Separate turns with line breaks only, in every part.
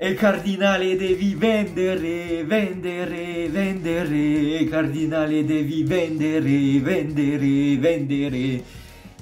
E cardinale devi vendere, vendere, vendere. Cardinale devi vendere, vendere, vendere.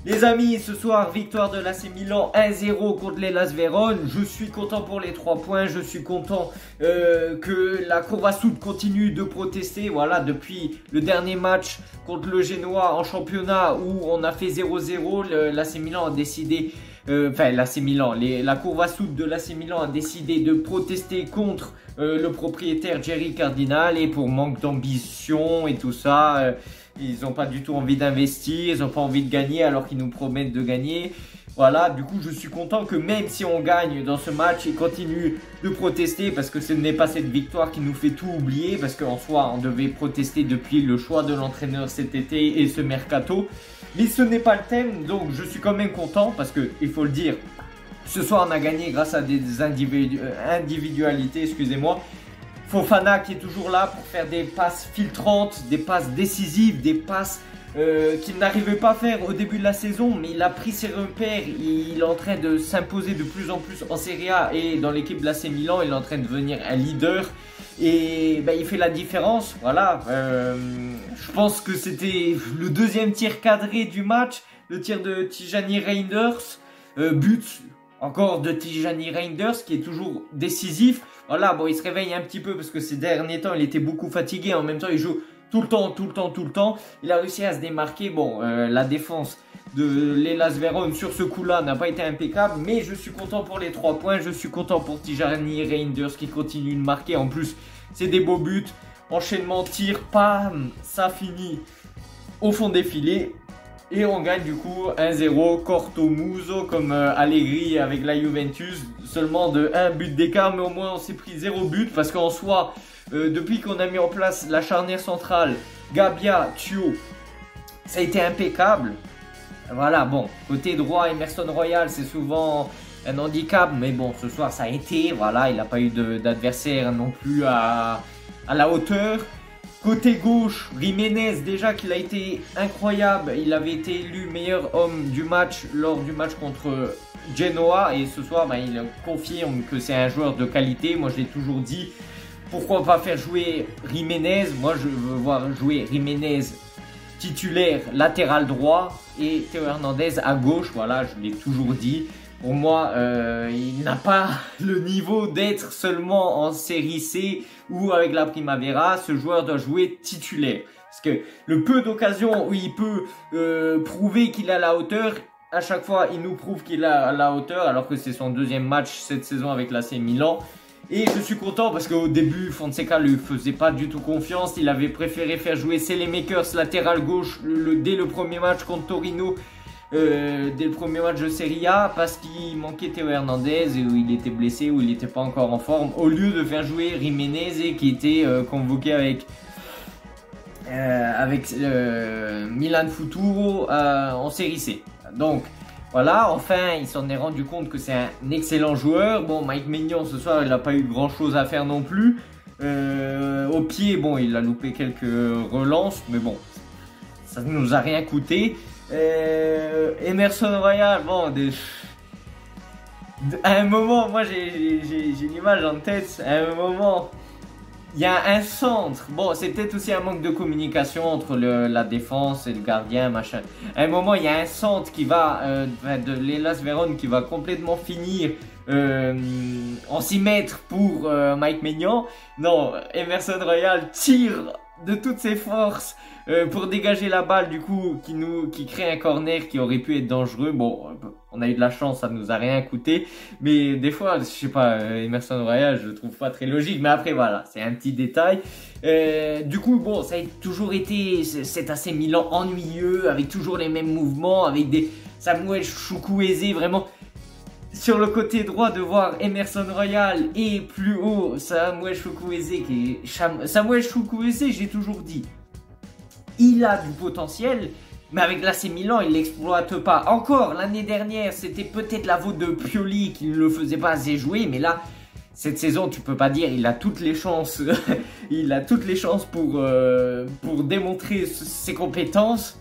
Les amis, ce soir, victoire de l'AC Milan 1-0 contre l'Hellas Vérone. Je suis content pour les 3 points. Je suis content que la Curva Sud continue de protester. Voilà, depuis le dernier match contre le Genoa en championnat où on a fait 0-0, l'AC Milan a décidé... l'AC Milan, la Curva Sud de l'AC Milan a décidé de protester contre le propriétaire Jerry Cardinale et pour manque d'ambition et tout ça. Ils n'ont pas du tout envie d'investir, ils n'ont pas envie de gagner alors qu'ils nous promettent de gagner. Voilà, du coup je suis content que même si on gagne dans ce match, ils continuent de protester parce que ce n'est pas cette victoire qui nous fait tout oublier. Parce qu'en soi, on devait protester depuis le choix de l'entraîneur cet été et ce mercato. Mais ce n'est pas le thème, donc je suis quand même content parce que, il faut le dire, ce soir on a gagné grâce à des individualités, excusez-moi. Fofana qui est toujours là pour faire des passes filtrantes, des passes décisives, des passes qu'il n'arrivait pas à faire au début de la saison, mais il a pris ses repères, il est en train de s'imposer de plus en plus en Serie A et dans l'équipe de l'AC Milan, il est en train de devenir un leader et il fait la différence. Voilà, je pense que c'était le deuxième tir cadré du match, le tir de Tijani Reinders, but encore de Tijani Reinders qui est toujours décisif. Voilà, bon, il se réveille un petit peu parce que ces derniers temps, il était beaucoup fatigué. En même temps, il joue tout le temps, tout le temps, tout le temps. Il a réussi à se démarquer. Bon, la défense de l'Hellas Vérone sur ce coup-là n'a pas été impeccable. Mais je suis content pour les 3 points. Je suis content pour Tijani Reinders qui continue de marquer. En plus, c'est des beaux buts. Enchaînement, tir, pam, ça finit au fond des filets. Et on gagne du coup 1-0, Corto Muso comme Allegri avec la Juventus, seulement de 1 but d'écart, mais au moins on s'est pris 0 but parce qu'en soi, depuis qu'on a mis en place la charnière centrale, Gabbia, Thio, ça a été impeccable. Voilà, bon, côté droit, Emerson Royal, c'est souvent un handicap, mais bon, ce soir ça a été, voilà, il n'a pas eu d'adversaire non plus à la hauteur. Côté gauche, Jiménez, déjà qu'il a été incroyable, il avait été élu meilleur homme du match lors du match contre Genoa et ce soir il confirme que c'est un joueur de qualité. Moi je l'ai toujours dit, pourquoi pas faire jouer Jiménez? Moi je veux voir jouer Jiménez titulaire latéral droit et Théo Hernandez à gauche, voilà, je l'ai toujours dit. Pour moi, il n'a pas le niveau d'être seulement en série C ou avec la Primavera. Ce joueur doit jouer titulaire. Parce que le peu d'occasions où il peut prouver qu'il a la hauteur, à chaque fois, il nous prouve qu'il a la hauteur, alors que c'est son deuxième match cette saison avec l'AC Milan. Et je suis content parce qu'au début, Fonseca ne lui faisait pas du tout confiance. Il avait préféré faire jouer Selemakers latéral gauche dès le premier match contre Torino. Dès le premier match de Serie A parce qu'il manquait Théo Hernandez et où il était blessé, où il n'était pas encore en forme, au lieu de faire jouer Jiménez qui était convoqué avec Milan Futuro en Série C. Donc voilà, enfin il s'en est rendu compte que c'est un excellent joueur. Bon, Mike Maignan ce soir il n'a pas eu grand chose à faire non plus. Au pied, bon, il a loupé quelques relances, mais bon, ça ne nous a rien coûté. Emerson Royal, bon, à un moment, moi j'ai l'image en tête, à un moment, il y a un centre, bon, c'est peut-être aussi un manque de communication entre la défense et le gardien, machin. À un moment, il y a un centre qui va, de l'Hellas Vérone qui va complètement finir en 6 mètres pour Mike Maignan. Non, Emerson Royal tire de toutes ses forces pour dégager la balle du coup qui crée un corner qui aurait pu être dangereux. Bon, on a eu de la chance, ça nous a rien coûté, mais des fois je sais pas, Emerson Royal je le trouve pas très logique, mais après voilà, c'est un petit détail. Du coup bon, ça a toujours été cet AC Milan ennuyeux avec toujours les mêmes mouvements, avec des Samuel Chukwueze vraiment sur le côté droit, de voir Emerson Royal et plus haut Samuel Chukwueze Samuel Chukwueze, j'ai toujours dit, il a du potentiel, mais avec l'AC Milan, il l'exploite pas. Encore, l'année dernière, c'était peut-être la faute de Pioli qui ne le faisait pas assez jouer, mais là, cette saison, tu peux pas dire, il a toutes les chances, il a toutes les chances pour démontrer ses compétences.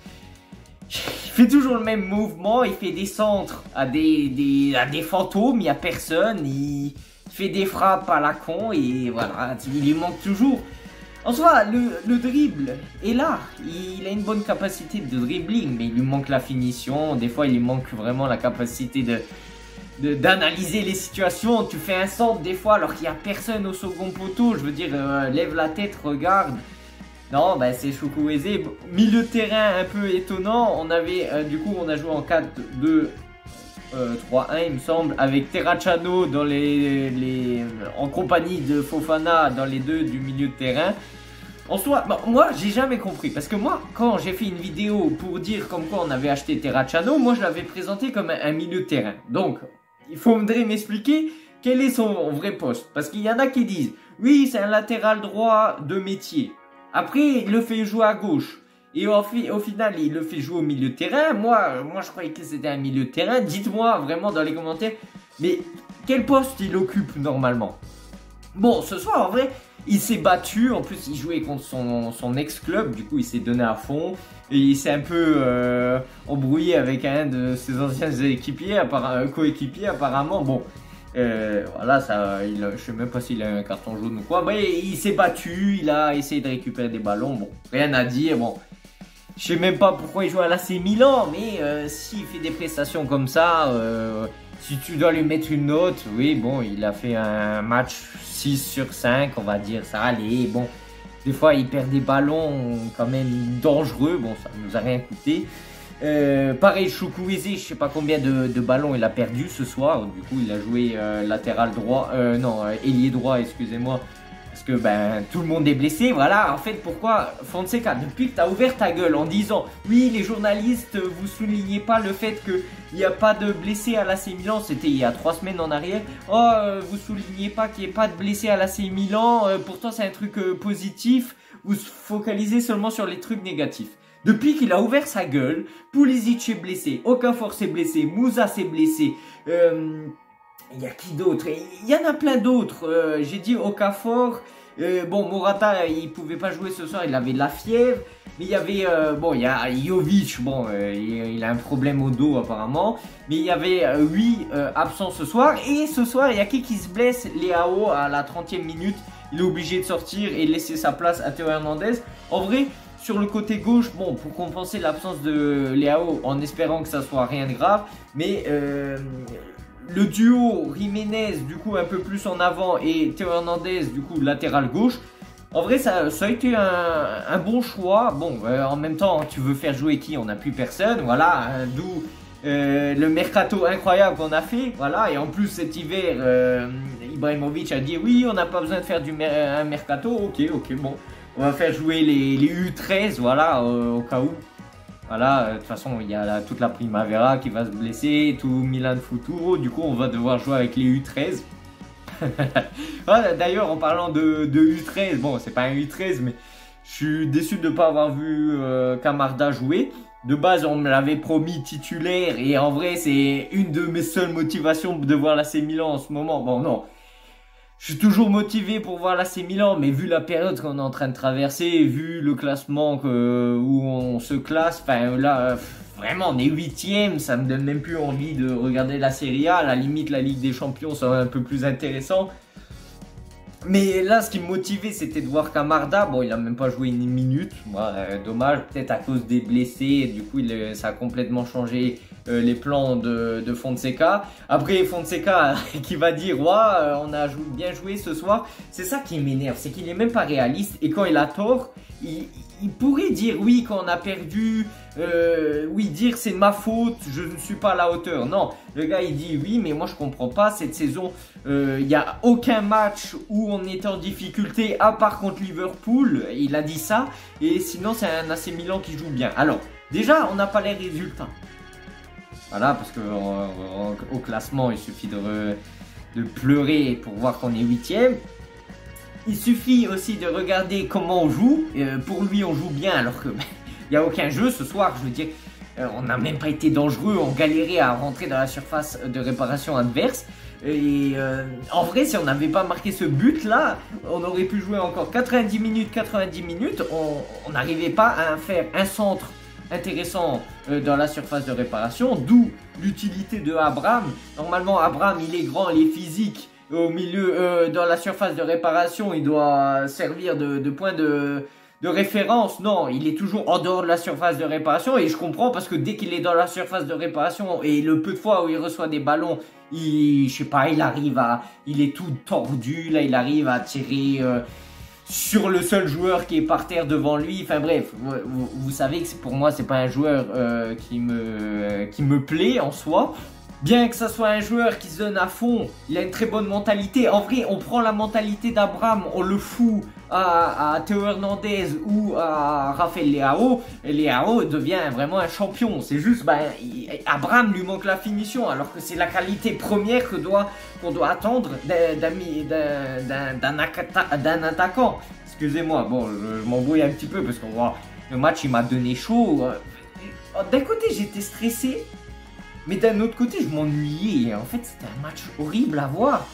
Il fait toujours le même mouvement, il fait des centres à des fantômes, il n'y a personne, il fait des frappes à la con et voilà, il lui manque toujours. En soi, le dribble est là, il a une bonne capacité de dribbling, mais il lui manque la finition, des fois il lui manque vraiment la capacité d'analyser les situations. Tu fais un centre des fois alors qu'il n'y a personne au second poteau, je veux dire, lève la tête, regarde. Non, bah c'est Chukwueze. Milieu de terrain un peu étonnant, on avait, du coup on a joué en 4-2-3-1 il me semble, avec Terracciano dans en compagnie de Fofana dans les deux du milieu de terrain. En soi, bon, moi j'ai jamais compris, parce que moi quand j'ai fait une vidéo pour dire comme quoi on avait acheté Terracciano, moi je l'avais présenté comme un milieu de terrain. Donc il faudrait m'expliquer quel est son vrai poste, parce qu'il y en a qui disent oui c'est un latéral droit de métier, après il le fait jouer à gauche. Et au final, il le fait jouer au milieu de terrain. Moi je croyais que c'était un milieu de terrain. Dites-moi vraiment dans les commentaires, mais quel poste il occupe normalement? Bon, ce soir, en vrai, il s'est battu. En plus, il jouait contre son ex-club. Du coup, il s'est donné à fond. Et il s'est un peu embrouillé avec un de ses anciens coéquipiers, apparemment. Bon, voilà, je sais même pas s'il a un carton jaune ou quoi. Mais il s'est battu. Il a essayé de récupérer des ballons. Bon, rien à dire. Bon. Je sais même pas pourquoi il joue à l'AC Milan, mais s'il fait des prestations comme ça, si tu dois lui mettre une note, oui, bon, il a fait un match 6 sur 5, on va dire, ça allait. Bon, des fois, il perd des ballons quand même dangereux, bon, ça nous a rien coûté. Pareil, Chukwueze, je sais pas combien de ballons il a perdu ce soir, du coup, il a joué latéral droit, ailier droit, excusez-moi. Parce que ben, tout le monde est blessé, voilà. En fait, pourquoi Fonseca, depuis que tu as ouvert ta gueule en disant oui, les journalistes, vous soulignez pas le fait qu'il n'y a pas de blessés à l'AC Milan, c'était il y a 3 semaines en arrière. Oh, vous soulignez pas qu'il n'y ait pas de blessés à l'AC Milan, pourtant c'est un truc positif, vous focalisez seulement sur les trucs négatifs. Depuis qu'il a ouvert sa gueule, Pulisic est blessé, Okafor s'est blessé, Moussa s'est blessé, il y a qui d'autre? Il y en a plein d'autres. J'ai dit Okafor. Bon, Morata, il pouvait pas jouer ce soir, il avait de la fièvre. Mais il y avait, bon, il y a Jovic, bon, il a un problème au dos apparemment. Mais il y avait 8 absents ce soir. Et ce soir, il y a qui se blesse? Leao à la 30e minute. Il est obligé de sortir et laisser sa place à Théo Hernandez. En vrai, sur le côté gauche, bon, pour compenser l'absence de Leao, en espérant que ça soit rien de grave. Mais le duo Jiménez, du coup, un peu plus en avant, et Théo Hernandez, du coup, latéral gauche. En vrai, ça a été un bon choix. Bon, en même temps, tu veux faire jouer qui? On n'a plus personne, voilà. D'où le mercato incroyable qu'on a fait, voilà. Et en plus, cet hiver, Ibrahimovic a dit oui, on n'a pas besoin de faire un mercato. Ok, bon. On va faire jouer les U13, voilà, au cas où. Voilà, de toute façon, il y a toute la Primavera qui va se blesser, tout Milan Futuro, du coup, on va devoir jouer avec les U13. Voilà, d'ailleurs, en parlant de U13, bon, c'est pas un U13, mais je suis déçu de ne pas avoir vu Camarda jouer. De base, on me l'avait promis titulaire, et en vrai, c'est une de mes seules motivations de voir l'AC Milan en ce moment. Bon, non. Je suis toujours motivé pour voir l'AC Milan, mais vu la période qu'on est en train de traverser, vu le classement où on se classe, enfin là, vraiment on est 8e, ça me donne même plus envie de regarder la Serie A, à la limite la Ligue des Champions ça va un peu plus intéressant. Mais là, ce qui me motivait, c'était de voir Camarda. Bon, il a même pas joué une minute. Dommage, peut-être à cause des blessés. Du coup, ça a complètement changé les plans de Fonseca. Après, Fonseca qui va dire ouais, on a bien joué ce soir. C'est ça qui m'énerve, c'est qu'il n'est même pas réaliste. Et quand il a tort, il pourrait dire oui, quand on a perdu, oui, dire c'est de ma faute, je ne suis pas à la hauteur. Non, le gars il dit oui, mais moi je comprends pas. Cette saison, il n'y a aucun match où on était en difficulté à part contre Liverpool. Il a dit ça. Et sinon, c'est un AC Milan qui joue bien. Alors, déjà, on n'a pas les résultats. Voilà, parce que au classement, il suffit de pleurer pour voir qu'on est 8e. Il suffit aussi de regarder comment on joue. Pour lui, on joue bien alors que il n'y a aucun jeu ce soir. Je veux dire, on n'a même pas été dangereux. On galérait à rentrer dans la surface de réparation adverse. Et en vrai, si on n'avait pas marqué ce but-là, on aurait pu jouer encore 90 minutes. On n'arrivait pas à faire un centre intéressant dans la surface de réparation. D'où l'utilité de Abraham. Normalement, Abraham, il est grand, il est physique. au milieu, dans la surface de réparation, il doit servir de point de référence. Non, il est toujours en dehors de la surface de réparation et je comprends parce que dès qu'il est dans la surface de réparation et le peu de fois où il reçoit des ballons, je sais pas, il est tout tordu, là, il arrive à tirer sur le seul joueur qui est par terre devant lui. Enfin bref, vous savez que pour moi, c'est pas un joueur qui me plaît en soi. Bien que ça soit un joueur qui se donne à fond, il a une très bonne mentalité. En vrai, on prend la mentalité d'Abraham, on le fout à Théo Hernandez ou à Rafael Leao. Et Leao devient vraiment un champion. C'est juste, Abraham lui manque la finition, alors que c'est la qualité première qu'on doit attendre d'un attaquant. Excusez-moi, bon, je m'embrouille un petit peu parce que le match, il m'a donné chaud. D'un côté, j'étais stressé. Mais d'un autre côté, je m'ennuyais. En fait, c'était un match horrible à voir.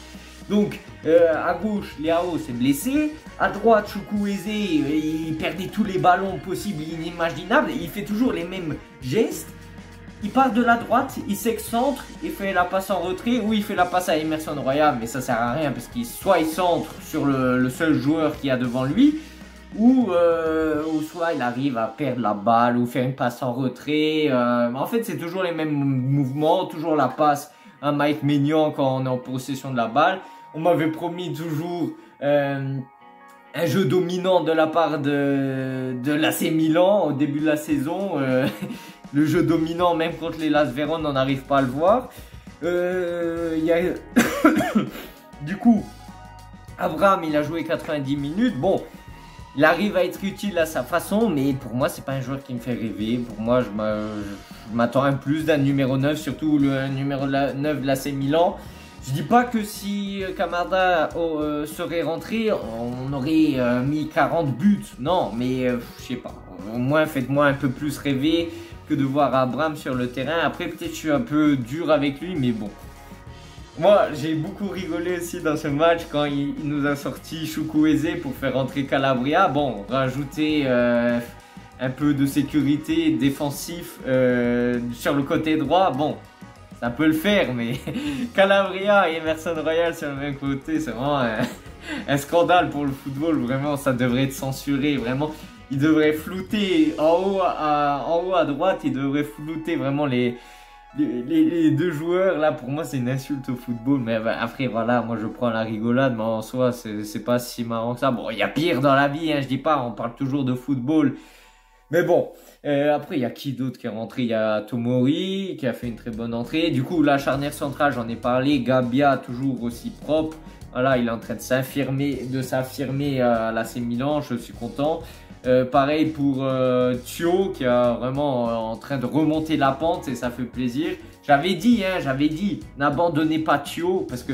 Donc, à gauche, Leao s'est blessé. À droite, Chukwueze, il perdait tous les ballons possibles et inimaginables. Il fait toujours les mêmes gestes. Il part de la droite, il s'excentre, il fait la passe en retrait ou il fait la passe à Emerson Royal. Mais ça sert à rien parce qu'il soit il centre sur le seul joueur qu'il y a devant lui. Ou soit il arrive à perdre la balle ou faire une passe en retrait. En fait, c'est toujours les mêmes mouvements, toujours la passe à Mike Maignan quand on est en possession de la balle. On m'avait promis toujours un jeu dominant de la part de l'AC Milan au début de la saison. Le jeu dominant, même contre les Las Véron, on n'arrive pas à le voir. Du coup, Abraham, il a joué 90 minutes. Bon. Il arrive à être utile à sa façon, mais pour moi, c'est pas un joueur qui me fait rêver. Pour moi, je m'attends un plus d'un numéro 9, surtout le numéro 9 de l'AC Milan. Je dis pas que si Kamada serait rentré, on aurait mis 40 buts. Non, mais je sais pas. Au moins, faites-moi un peu plus rêver que de voir Abraham sur le terrain. Après, peut-être que je suis un peu dur avec lui, mais bon. Moi, j'ai beaucoup rigolé aussi dans ce match quand il nous a sorti Chukwueze pour faire rentrer Calabria. Bon, rajouter un peu de sécurité défensif sur le côté droit. Bon, ça peut le faire, mais Calabria et Emerson Royal sur le même côté, c'est vraiment un scandale pour le football. Vraiment, ça devrait être censuré. Vraiment, il devrait flouter en haut à droite. Il devrait flouter vraiment les deux joueurs. Là, pour moi, c'est une insulte au football. Mais après, voilà, moi, je prends la rigolade. Mais en soi, c'est pas si marrant que ça. Bon, il y a pire dans la vie, hein, je dis pas. On parle toujours de football. Mais bon, après, il y a qui d'autre qui est rentré? Il y a Tomori qui a fait une très bonne entrée. Du coup, la charnière centrale, j'en ai parlé. Gabia, toujours aussi propre. Voilà, il est en train de s'affirmer à l'AC Milan. Je suis content. Pareil pour Thio qui est vraiment en train de remonter la pente et ça fait plaisir. J'avais dit, n'abandonnez pas Thio parce que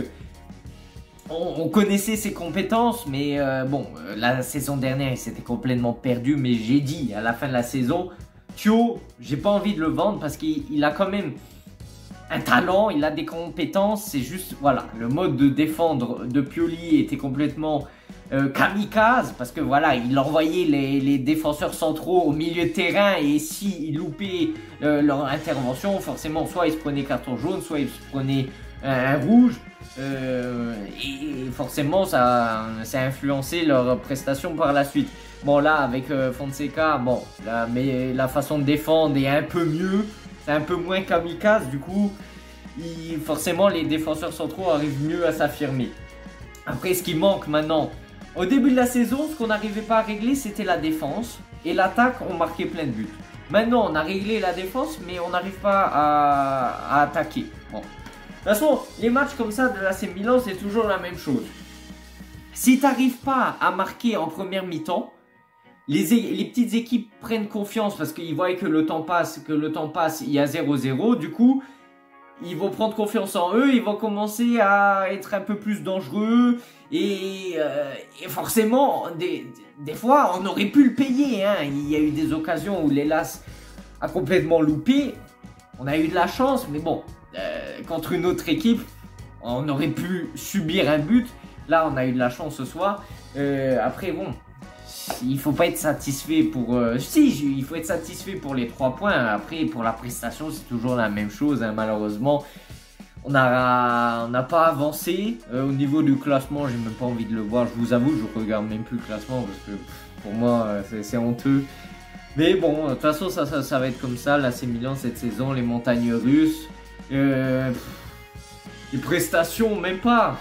on connaissait ses compétences, mais bon, la saison dernière il s'était complètement perdu. Mais j'ai dit à la fin de la saison, Thio, j'ai pas envie de le vendre parce qu'il a quand même un talent, il a des compétences. C'est juste, voilà, le mode de défendre de Pioli était complètement kamikaze parce que voilà, il envoyait les défenseurs centraux au milieu de terrain et s'ils loupaient leur intervention, forcément soit ils se prenaient carton jaune, soit ils se prenaient un rouge et forcément ça a influencé leur prestation par la suite. Bon là avec Fonseca, bon mais la façon de défendre est un peu mieux, c'est un peu moins kamikaze, du coup forcément les défenseurs centraux arrivent mieux à s'affirmer. Après ce qui manque maintenant, au début de la saison, ce qu'on n'arrivait pas à régler, c'était la défense. Et l'attaque, on marquait plein de buts. Maintenant, on a réglé la défense, mais on n'arrive pas à attaquer. Bon. De toute façon, les matchs comme ça de l'AC Milan, c'est toujours la même chose. Si tu n'arrives pas à marquer en première mi-temps, les petites équipes prennent confiance parce qu'ils voient que le temps passe, il y a 0-0. Du coup, ils vont prendre confiance en eux, ils vont commencer à être un peu plus dangereux et forcément, des fois, on aurait pu le payer. Hein. Il y a eu des occasions où l'Hellas a complètement loupé. On a eu de la chance, mais bon, contre une autre équipe, on aurait pu subir un but. Là, on a eu de la chance ce soir. Après, bon, il faut pas être satisfait pour... il faut être satisfait pour les 3 points. Après, pour la prestation, c'est toujours la même chose, hein, malheureusement. On n'a pas avancé. Au niveau du classement, j'ai même pas envie de le voir. Je vous avoue, je regarde même plus le classement parce que pour moi, c'est honteux. Mais bon, de toute façon, ça va être comme ça. L'AC Milan cette saison, les montagnes russes. Les prestations, même pas.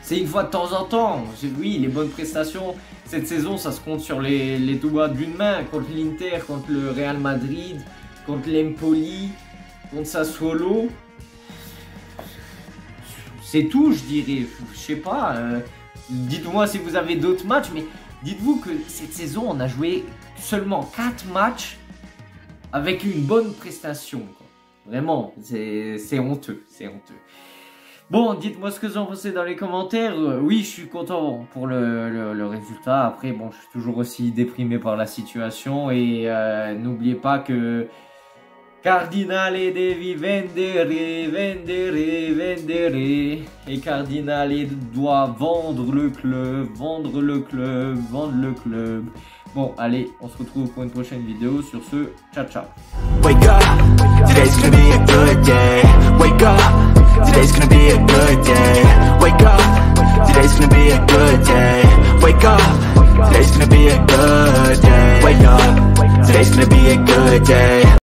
C'est une fois de temps en temps. Oui, les bonnes prestations. Cette saison, ça se compte sur les doigts d'une main. Contre l'Inter, contre le Real Madrid, contre l'Empoli, contre Sassuolo. C'est tout, je dirais. Je sais pas. Dites-moi si vous avez d'autres matchs, mais dites-vous que cette saison, on a joué seulement 4 matchs avec une bonne prestation. Vraiment, c'est honteux, c'est honteux. Bon, dites-moi ce que vous en pensez dans les commentaires. Oui, je suis content pour le résultat. Après, bon, je suis toujours aussi déprimé par la situation. Et n'oubliez pas que Cardinale devi vendere, vendere, vendere. Et Cardinale doit vendre le club, vendre le club, vendre le club. Bon, allez, on se retrouve pour une prochaine vidéo. Sur ce, ciao, ciao.
Wake up, today's gonna be a good day. Wake up, today's gonna be a good day. Wake up, today's gonna be a good day. Wake up, today's gonna be a good day. Wake up, today's gonna be a good day.